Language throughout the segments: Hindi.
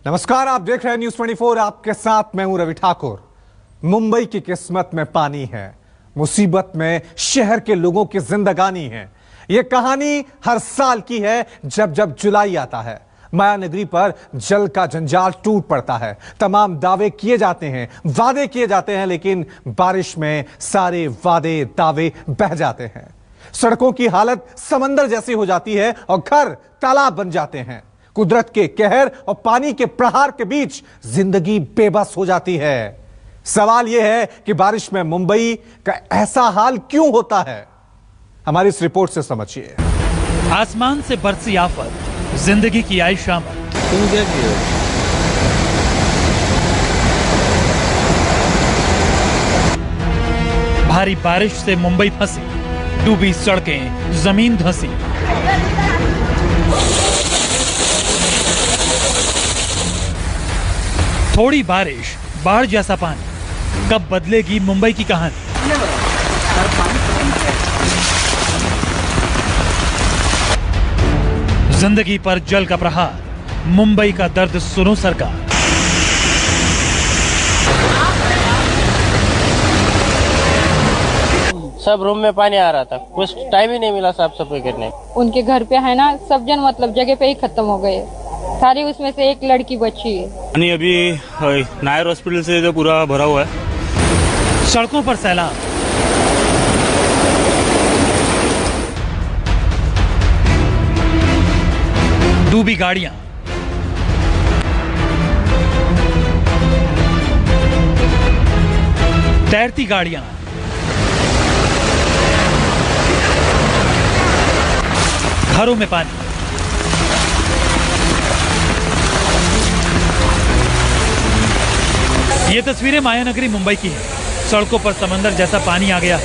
नमस्कार, आप देख रहे हैं न्यूज़ 24। आपके साथ मैं हूं रवि ठाकुर। मुंबई की किस्मत में पानी है, मुसीबत में शहर के लोगों की जिंदगानी है। यह कहानी हर साल की है जब जब जुलाई आता है। माया नगरी पर जल का जंजाल टूट पड़ता है। तमाम दावे किए जाते हैं, वादे किए जाते हैं, लेकिन बारिश में सारे वादे दावे बह जाते हैं। सड़कों की हालत समंदर जैसी हो जाती है और घर तालाब बन जाते हैं। कुदरत के कहर और पानी के प्रहार के बीच जिंदगी बेबस हो जाती है। सवाल यह है कि बारिश में मुंबई का ऐसा हाल क्यों होता है? हमारी इस रिपोर्ट से समझिए। आसमान से बरसी आफत, जिंदगी की आई शामत। तुम क्या किए? भारी बारिश से मुंबई फंसी, डूबी सड़कें, जमीन धंसी। थोड़ी बारिश, बाढ़ जैसा पानी, कब बदलेगी मुंबई की कहानी? जिंदगी पर जल का प्रहार, मुंबई का दर्द सुनो सरकार। सब रूम में पानी आ रहा था, कुछ टाइम ही नहीं मिला साफ सफाई करने। उनके घर पे है ना, सब जन मतलब जगह पे ही खत्म हो गए सारी, उसमें से एक लड़की बची है। पानी अभी नायर हॉस्पिटल से जो पूरा भरा हुआ है। सड़कों पर सैलाब, डूबी गाड़ियां, तैरती गाड़ियां, घरों में पानी। ये तस्वीरें माया नगरी मुंबई की है। सड़कों पर समंदर जैसा पानी आ गया,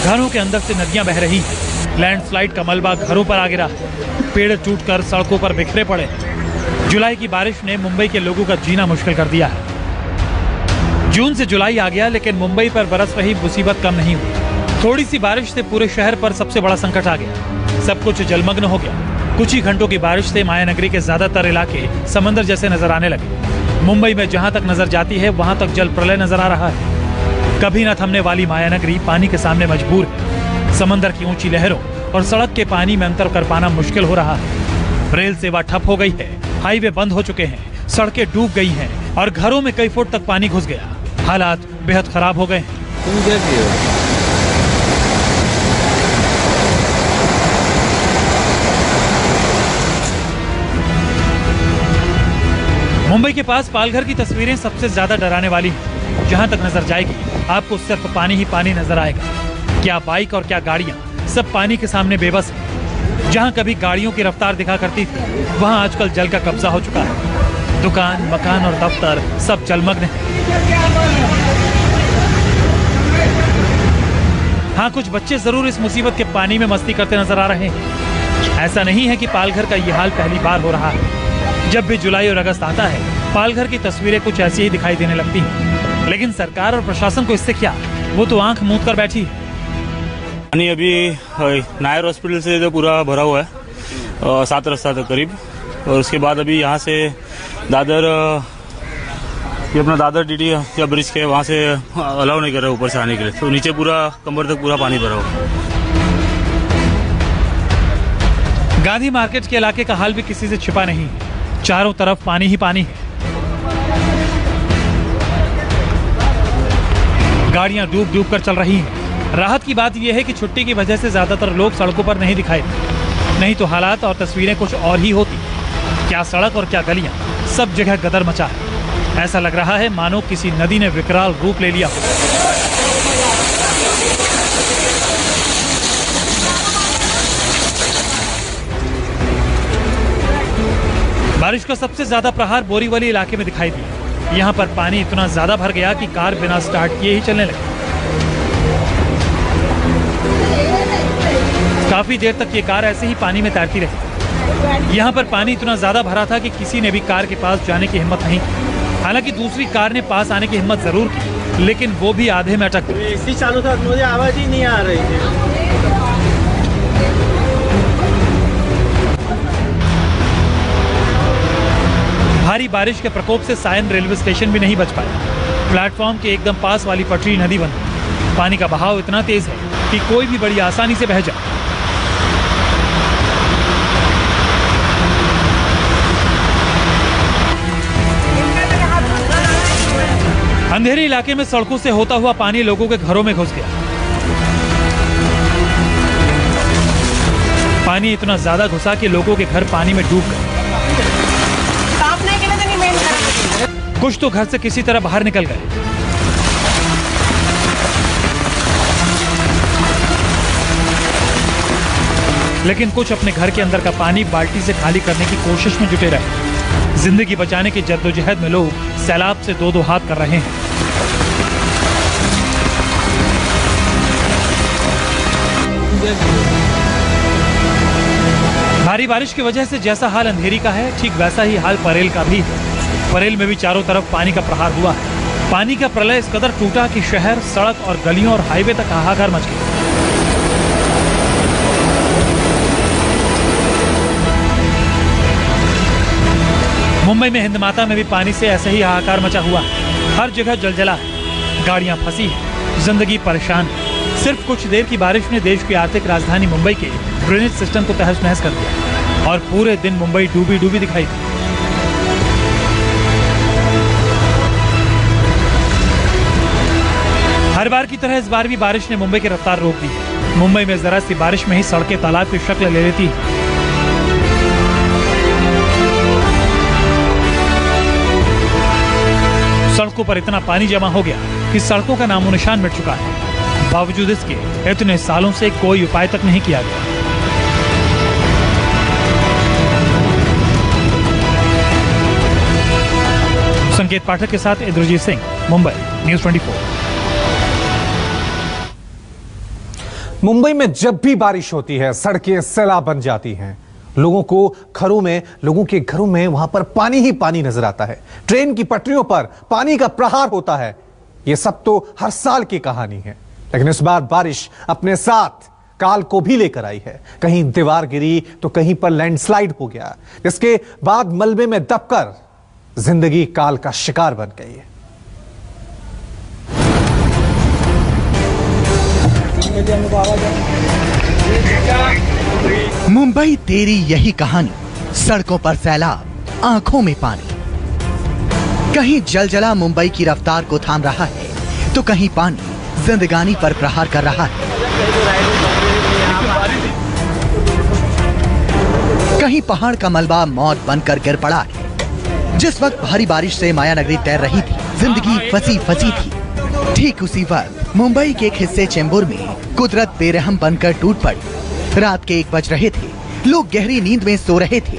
घरों के अंदर से नदियां बह रही हैं। लैंडस्लाइड का मलबा घरों पर आ गिरा, पेड़ टूटकर सड़कों पर बिखरे पड़े। जुलाई की बारिश ने मुंबई के लोगों का जीना मुश्किल कर दिया है। जून से जुलाई आ गया, लेकिन मुंबई पर बरस रही मुसीबत कम नहीं हुई। थोड़ी सी बारिश से पूरे शहर पर सबसे बड़ा संकट आ गया। सब कुछ जलमग्न हो गया। कुछ ही घंटों की बारिश से माया नगरी के ज्यादातर इलाके समंदर जैसे नजर आने लगे। मुंबई में जहां तक नजर जाती है वहां तक जल प्रलय नजर आ रहा है। कभी न थमने वाली माया नगरी पानी के सामने मजबूर है। समंदर की ऊंची लहरों और सड़क के पानी में अंतर कर पाना मुश्किल हो रहा है। रेल सेवा ठप हो गई है, हाईवे बंद हो चुके हैं, सड़कें डूब गई हैं और घरों में कई फुट तक पानी घुस गया। हालात बेहद खराब हो गए हैं। तुम क्या किए? मुंबई के पास पालघर की तस्वीरें सबसे ज्यादा डराने वाली हैं। जहां तक नजर जाएगी आपको सिर्फ पानी ही पानी नजर आएगा। क्या बाइक और क्या गाड़ियां, सब पानी के सामने बेबस है। जहां कभी गाड़ियों की रफ्तार दिखा करती थी, वहां आजकल जल का कब्जा हो चुका है। दुकान, मकान और दफ्तर सब जलमग्न है। हाँ, कुछ बच्चे जरूर इस मुसीबत के पानी में मस्ती करते नजर आ रहे हैं। ऐसा नहीं है कि पालघर का यह हाल पहली बार हो रहा है। जब भी जुलाई और अगस्त आता है, पालघर की तस्वीरें कुछ ऐसी ही दिखाई देने लगती हैं। लेकिन सरकार और प्रशासन को इससे क्या, वो तो आंख मूंद कर बैठी है। पानी अभी नायर हॉस्पिटल से जो पूरा भरा हुआ है 7 रास्ता तक करीब, और उसके बाद अभी यहाँ से दादर, ये अपना दादर डीडी या ब्रिज के वहाँ से अलाउ नहीं कर रहे ऊपर से आने के लिए। तो नीचे पूरा कमर तक पूरा पानी भरा हुआ है। गांधी मार्केट के इलाके का हाल भी किसी से छिपा नहीं है। चारों तरफ पानी ही पानी है। गाड़ियां डूब डूब कर चल रही हैं। राहत की बात यह है कि छुट्टी की वजह से ज्यादातर लोग सड़कों पर नहीं दिखाई देते। नहीं तो हालात और तस्वीरें कुछ और ही होती। क्या सड़क और क्या गलियां, सब जगह गदर मचा है। ऐसा लग रहा है मानो किसी नदी ने विकराल रूप ले लिया हो। बारिश का सबसे ज्यादा प्रहार बोरीवली इलाके में दिखाई दिया। यहाँ पर पानी इतना ज्यादा भर गया कि कार बिना स्टार्ट किए ही चलने लगी। काफी देर तक ये कार ऐसे ही पानी में तैरती रही। यहाँ पर पानी इतना ज्यादा भरा था कि किसी ने भी कार के पास जाने की हिम्मत नहीं की। हालांकि दूसरी कार ने पास आने की हिम्मत जरूर की, लेकिन वो भी आधे में अटक गई। एसी चालू था, मुझे आवाज ही नहीं आ रही थी। भारी बारिश के प्रकोप से सायन रेलवे स्टेशन भी नहीं बच पाया। प्लेटफॉर्म के एकदम पास वाली पटरी नदी बन गई। पानी का बहाव इतना तेज है कि कोई भी बड़ी आसानी से बह जाए। अंधेरे इलाके में सड़कों से होता हुआ पानी लोगों के घरों में घुस गया। पानी इतना ज्यादा घुसा कि लोगों के घर पानी में डूब गए। कुछ तो घर से किसी तरह बाहर निकल गए। लेकिन कुछ अपने घर के अंदर का पानी बाल्टी से खाली करने की कोशिश में जुटे रहे। जिंदगी बचाने की जद्दोजहद में लोग सैलाब से दो हाथ कर रहे हैं। भारी बारिश की वजह से जैसा हाल अंधेरी का है, ठीक वैसा ही हाल परेल का भी है। परेल में भी चारों तरफ पानी का प्रहार हुआ है। पानी का प्रलय इस कदर टूटा कि शहर, सड़क और गलियों और हाईवे तक हाहाकार मच गया। मुंबई में हिंद माता में भी पानी से ऐसे ही हाहाकार मचा हुआ है। हर जगह जलजला है, गाड़ियां फंसी है, जिंदगी परेशान है। सिर्फ कुछ देर की बारिश ने देश की आर्थिक राजधानी मुंबई के ड्रेनेज सिस्टम को तहस नहस कर दिया और पूरे दिन मुंबई डूबी डूबी दिखाई दी। हर बार की तरह इस बार भी बारिश ने मुंबई की रफ्तार रोक दी है। मुंबई में जरा सी बारिश में ही सड़कें तालाब की शक्ल ले लेती है। सड़कों पर इतना पानी जमा हो गया कि सड़कों का नामो निशान मिट चुका है। बावजूद इसके इतने सालों से कोई उपाय तक नहीं किया गया। संकेत पाठक के साथ इंद्रजीत सिंह, मुंबई, न्यूज़ 24। मुंबई में जब भी बारिश होती है, सड़कें सैलाब बन जाती हैं। लोगों के घरों में वहां पर पानी ही पानी नजर आता है। ट्रेन की पटरियों पर पानी का प्रहार होता है। यह सब तो हर साल की कहानी है, लेकिन इस बार बारिश अपने साथ काल को भी लेकर आई है। कहीं दीवार गिरी तो कहीं पर लैंडस्लाइड हो गया, जिसके बाद मलबे में दबकर जिंदगी काल का शिकार बन गई है। मुंबई तेरी यही कहानी। सड़कों पर सैलाब, आंखों में पानी। कहीं जलजला मुंबई की रफ्तार को थाम रहा है तो कहीं पानी जिंदगानी पर प्रहार कर रहा है। कहीं पहाड़ का मलबा मौत बनकर गिर पड़ा है। जिस वक्त भारी बारिश से माया नगरी तैर रही थी, जिंदगी फंसी फंसी थी, ठीक उसी वक्त मुंबई के एक हिस्से चेंबूर में कुदरत बेरहम बनकर टूट पड़ी। रात के 1 बज रहे थे, लोग गहरी नींद में सो रहे थे,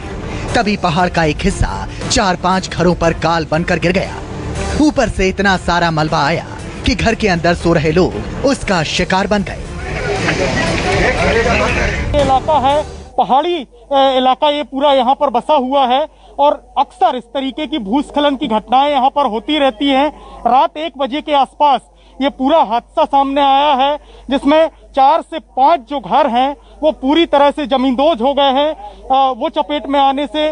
तभी पहाड़ का एक हिस्सा 4-5 घरों पर काल बनकर गिर गया। ऊपर से इतना सारा मलबा आया कि घर के अंदर सो रहे लोग उसका शिकार बन गए। इलाका है पहाड़ी इलाका, ये पूरा यहाँ पर बसा हुआ है और अक्सर इस तरीके की भूस्खलन की घटनाएं यहाँ पर होती रहती हैं। रात 1 बजे के आसपास ये पूरा हादसा सामने आया है, जिसमें 4 से 5 जो घर हैं वो पूरी तरह से जमींदोज हो गए हैं। वो चपेट में आने से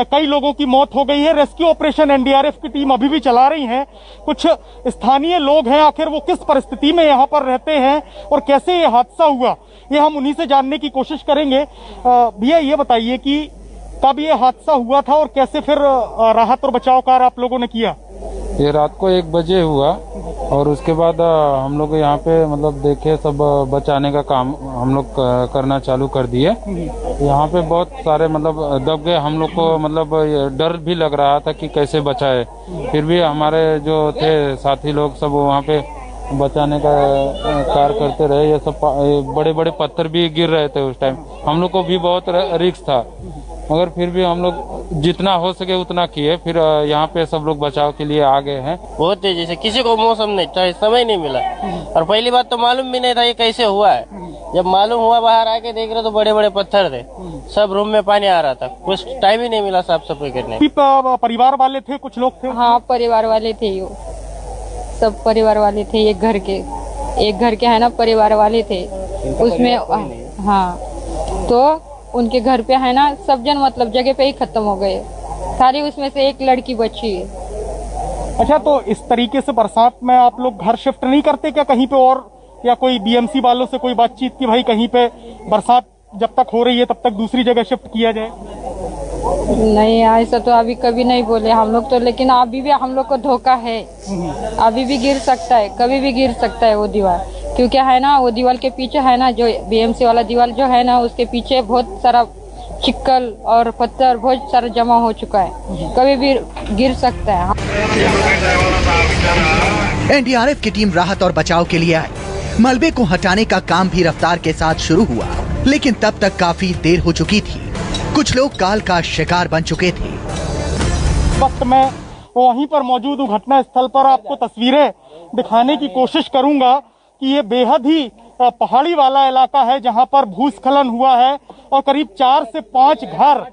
कई लोगों की मौत हो गई है। रेस्क्यू ऑपरेशन एनडीआरएफ की टीम अभी भी चला रही है। कुछ स्थानीय लोग हैं, आखिर वो किस परिस्थिति में यहाँ पर रहते हैं और कैसे ये हादसा हुआ, ये हम उन्हीं से जानने की कोशिश करेंगे। भैया ये बताइए कि कब ये हादसा हुआ था और कैसे फिर राहत और बचाव कार्य आप लोगों ने किया? ये रात को 1 बजे हुआ और उसके बाद हम लोग यहाँ पे मतलब देखे सब बचाने का काम हम लोग करना चालू कर दिए। यहाँ पे बहुत सारे मतलब दब गए। हम लोग को मतलब डर भी लग रहा था कि कैसे बचाए, फिर भी हमारे जो थे साथी लोग सब वहाँ पे बचाने का कार्य करते रहे। ये सब बड़े बड़े पत्थर भी गिर रहे थे उस टाइम, हम लोग को भी बहुत रिस्क था, मगर फिर भी हम लोग जितना हो सके उतना किए। फिर यहाँ पे सब लोग बचाव के लिए आ गए हैं। बहुत तेजी से, किसी को मौसम नहीं था, समय नहीं मिला और पहली बात तो मालूम भी नहीं था ये कैसे हुआ है। जब मालूम हुआ बाहर आके देख रहे तो बड़े बड़े पत्थर थे, सब रूम में पानी आ रहा था, कुछ टाइम ही नहीं मिला साफ सफाई करने। परिवार वाले थे, कुछ लोग थे? हाँ, परिवार वाले थे, यो सब परिवार वाले थे। एक घर के है ना, परिवार वाले थे उसमें। हाँ, तो उनके घर पे है ना, सब जन मतलब जगह पे ही खत्म हो गए। सारी उसमें से एक लड़की बची है। अच्छा, तो इस तरीके से बरसात में आप लोग घर शिफ्ट नहीं करते क्या कहीं पे, और या कोई बीएमसी वालों से कोई बातचीत की भाई कहीं पे बरसात जब तक हो रही है तब तक दूसरी जगह शिफ्ट किया जाए? नहीं, ऐसा तो अभी कभी नहीं बोले हम लोग तो, लेकिन अभी भी हम लोग को धोखा है। अभी भी गिर सकता है, कभी भी गिर सकता है वो दीवार, क्योंकि है ना वो दीवार के पीछे है ना जो बीएमसी वाला दीवार जो है ना, उसके पीछे बहुत सारा चिक्कल और पत्थर बहुत सारा जमा हो चुका है, कभी भी गिर सकता है। एनडीआरएफ की टीम राहत और बचाव के लिए आई। मलबे को हटाने का काम भी रफ्तार के साथ शुरू हुआ, लेकिन तब तक काफी देर हो चुकी थी। कुछ लोग काल का शिकार बन चुके थे। वक्त मैं वहीं पर मौजूद हूँ घटना स्थल पर, आपको तस्वीरें दिखाने की कोशिश करूंगा कि ये बेहद ही पहाड़ी वाला इलाका है जहां पर भूस्खलन हुआ है और करीब 4 से 5 घर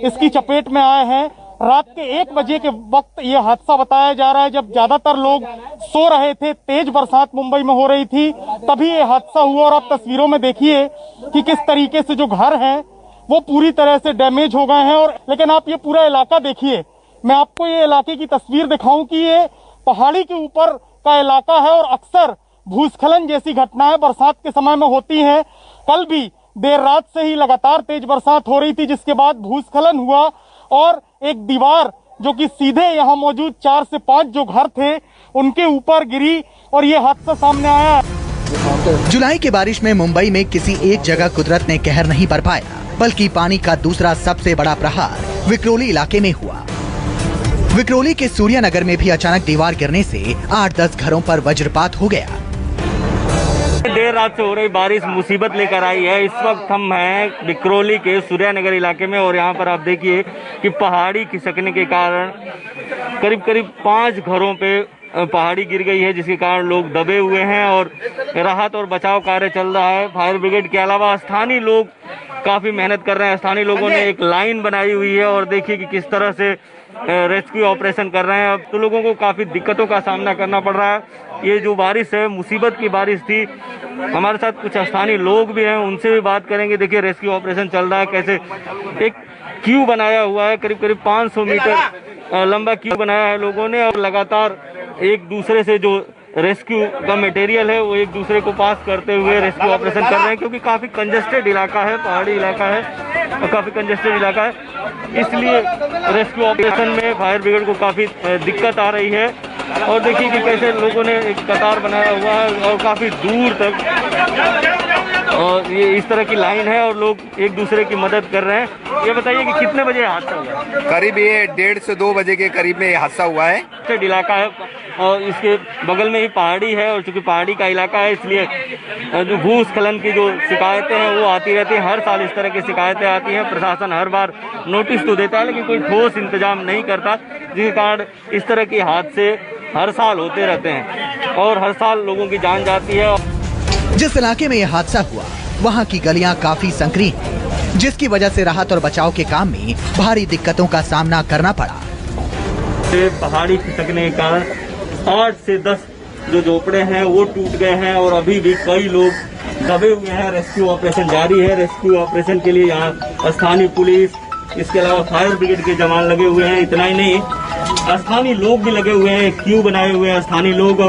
इसकी चपेट में आए हैं। रात के 1 बजे के वक्त ये हादसा बताया जा रहा है, जब ज्यादातर लोग सो रहे थे, तेज बरसात मुंबई में हो रही थी, तभी ये हादसा हुआ। और आप तस्वीरों में देखिए कि किस तरीके से जो घर हैं वो पूरी तरह से डैमेज हो गए हैं। और लेकिन आप ये पूरा इलाका देखिए, मैं आपको ये इलाके की तस्वीर दिखाऊं कि ये पहाड़ी के ऊपर का इलाका है और अक्सर भूस्खलन जैसी घटनाएं बरसात के समय में होती हैं। कल भी देर रात से ही लगातार तेज बरसात हो रही थी, जिसके बाद भूस्खलन हुआ और एक दीवार जो कि सीधे यहाँ मौजूद 4 से 5 जो घर थे उनके ऊपर गिरी और ये हादसा सामने आया। जुलाई की बारिश में मुंबई में किसी एक जगह कुदरत ने कहर नहीं बरपाया, बल्कि पानी का दूसरा सबसे बड़ा प्रहार विक्रोली इलाके में हुआ। विक्रोली के सूर्यनगर में भी अचानक दीवार गिरने से 8-10 घरों पर वज्रपात हो गया। देर रात से हो रही बारिश मुसीबत लेकर आई है। इस वक्त हम हैं विक्रोली के सूर्यनगर इलाके में और यहाँ पर आप देखिए कि पहाड़ी खिसकने के कारण करीब 5 घरों पे पहाड़ी गिर गई है, जिसके कारण लोग दबे हुए हैं और राहत और बचाव कार्य चल रहा है। फायर ब्रिगेड के अलावा स्थानीय लोग काफी मेहनत कर रहे हैं। स्थानीय लोगों ने एक लाइन बनाई हुई है और देखिए कि किस तरह से रेस्क्यू ऑपरेशन कर रहे हैं। अब तो लोगों को काफी दिक्कतों का सामना करना पड़ रहा है। ये जो बारिश है मुसीबत की बारिश थी। हमारे साथ कुछ स्थानीय लोग भी हैं, उनसे भी बात करेंगे। देखिए रेस्क्यू ऑपरेशन चल रहा है, कैसे एक क्यू बनाया हुआ है, करीब 500 मीटर लंबा क्यू बनाया है लोगों ने और लगातार एक दूसरे से जो रेस्क्यू का मटेरियल है वो एक दूसरे को पास करते हुए रेस्क्यू ऑपरेशन कर रहे हैं, क्योंकि काफ़ी कंजेस्टेड इलाका है, पहाड़ी इलाका है और काफ़ी कंजेस्टेड इलाका है। इसलिए रेस्क्यू ऑपरेशन में फायर ब्रिगेड को काफ़ी दिक्कत आ रही है। और देखिए कि कैसे लोगों ने एक कतार बनाया हुआ है और काफ़ी दूर तक और ये इस तरह की लाइन है और लोग एक दूसरे की मदद कर रहे हैं। ये बताइए कि कितने बजे हादसा हुआ? करीब ये 1:30 से 2 बजे के करीब में ये हादसा हुआ है। इलाका है और इसके बगल में ही पहाड़ी है और चूंकि पहाड़ी का इलाका है इसलिए जो भूस्खलन की जो शिकायतें हैं वो आती रहती हैं। हर साल इस तरह की शिकायतें आती हैं। प्रशासन हर बार नोटिस तो देता है लेकिन कोई ठोस इंतजाम नहीं करता, जिसके कारण इस तरह के हादसे हर साल होते रहते हैं और हर साल लोगों की जान जाती है। जिस इलाके में यह हादसा हुआ वहाँ की गलियाँ काफी संकीर्ण हैं, जिसकी वजह से राहत और बचाव के काम में भारी दिक्कतों का सामना करना पड़ा। पहाड़ी खिसकने के कारण 8 से 10 जो झोपड़े हैं वो टूट गए हैं और अभी भी कई लोग दबे हुए हैं। रेस्क्यू ऑपरेशन जारी है। रेस्क्यू ऑपरेशन के लिए यहाँ स्थानीय पुलिस, इसके अलावा फायर ब्रिगेड के जवान लगे हुए हैं। इतना ही नहीं, स्थानीय लोग भी लगे हुए हैं, क्यू बनाए हुए हैं। स्थानीय लोग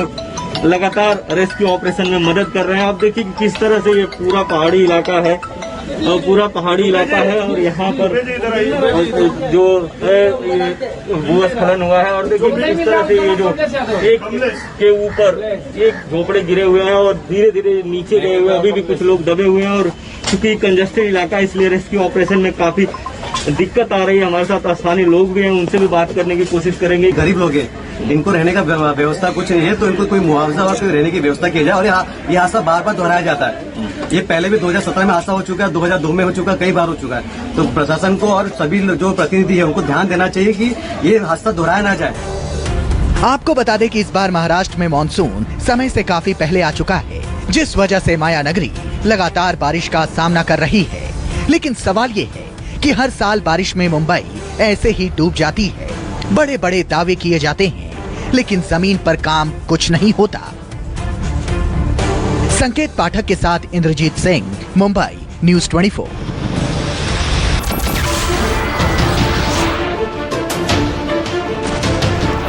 लगातार रेस्क्यू ऑपरेशन में मदद कर रहे हैं। आप देखिए कि किस तरह से ये पूरा पहाड़ी इलाका है और पूरा पहाड़ी इलाका है और यहाँ पर जो है भूस्खलन हुआ है और देखिए किस तरह से ये जो एक के ऊपर एक झोपड़े गिरे हुए हैं और धीरे धीरे नीचे गए हुए हैं। अभी भी कुछ लोग दबे हुए हैं और क्योंकि कंजेस्टेड इलाका है इसलिए रेस्क्यू ऑपरेशन में काफी दिक्कत आ रही है। हमारे साथ स्थानीय लोग भी हैं, उनसे भी बात करने की कोशिश करेंगे। गरीब लोग हैं, इनको रहने का व्यवस्था कुछ नहीं है, तो इनको कोई मुआवजा और कोई रहने की व्यवस्था की जाए। और ये हादसा बार बार दोहराया जाता है। ये पहले भी 2017 में हादसा हो चुका है, 2002 में हो चुका है, कई बार हो चुका है। तो प्रशासन को और सभी जो प्रतिनिधि है उनको ध्यान देना चाहिए कि ये हादसा दोहराया ना जाए। आपको बता दें कि इस बार महाराष्ट्र में मानसून समय से काफी पहले आ चुका है, जिस वजह से माया नगरी लगातार बारिश का सामना कर रही है। लेकिन सवाल ये है कि हर साल बारिश में मुंबई ऐसे ही डूब जाती है। बड़े बड़े दावे किए जाते हैं लेकिन जमीन पर काम कुछ नहीं होता। संकेत पाठक के साथ इंद्रजीत सिंह, मुंबई, News 24।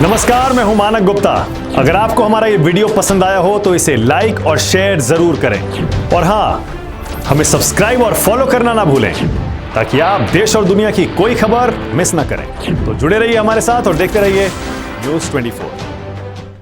नमस्कार, मैं हूं मानक गुप्ता। अगर आपको हमारा ये वीडियो पसंद आया हो तो इसे लाइक और शेयर जरूर करें और हाँ, हमें सब्सक्राइब और फॉलो करना ना भूलें ताकि आप देश और दुनिया की कोई खबर मिस ना करें। तो जुड़े रहिए हमारे साथ और देखते रहिए न्यूज़ 24।